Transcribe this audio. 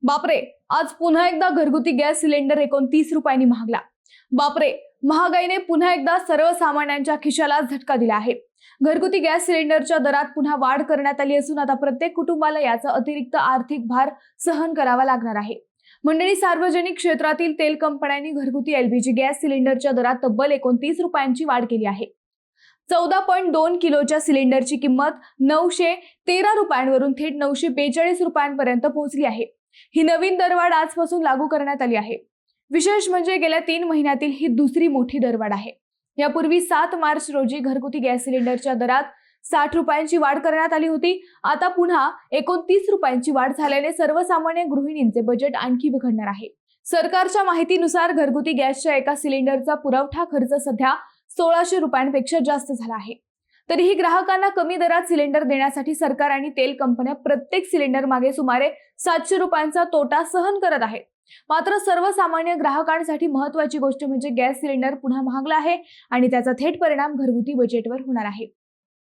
बापरे, आज पुन्हा एकदा घरगुती गॅस सिलेंडर 29 रुपयांनी महागला। बापरे, महागाईने पुन्हा एकदा सर्वसामान्यांच्या खिशाला झटका दिला आहे। घरगुती गॅस सिलेंडरच्या दरात पुन्हा वाढ करण्यात आली असून आता प्रत्येक कुटुंबाला याचा अतिरिक्त आर्थिक भार सहन करावा लागणार आहे। मंडळी, सार्वजनिक क्षेत्रातील तेल कंपन्यांनी घरगुती एलपीजी गॅस सिलेंडरच्या दरात तब्बल 29 रुपयांची वाढ केली आहे। 14.2 किलोच्या सिलेंडरची किंमत 913 रुपयांवरून थेट 942 रुपयांपर्यंत पोहोचली आहे। ही नवीन दरवाढ आजपासून लागू करण्यात आली आहे। विशेष म्हणजे गेल्या 3 महिन्यातील ही दुसरी मोठी दरवाढ आहे। यापूर्वी 7 मार्च रोजी घरगुती गॅस सिलेंडरच्या दरात 60 रुपयांची वाढ करण्यात आली होती। आता पुन्हा 29 रुपयांची वाढ झाल्याने सर्वसामान्य गृहिणींचे बजेट आणखी बिघडणार आहे। सरकारच्या माहितीनुसार घरगुती गॅसच्या एका सिलेंडरचा पुरवठा खर्च सध्या 1600 रुपयांपेक्षा जास्त झाला आहे। तरीही ग्राहकांना कमी दरात सिलेंडर देण्यासाठी सरकार आणि तेल कंपन्या प्रत्येक सिलेंडर मागे सुमारे 700 रुपयांचा तोटा सहन करत आहेत। मात्र सर्वसामान्य ग्राहकांसाठी महत्त्वाची गोष्ट म्हणजे गॅस सिलेंडर पुन्हा महागला आहे आणि त्याचा थेट परिणाम घरगुती बजेटवर होणार आहे।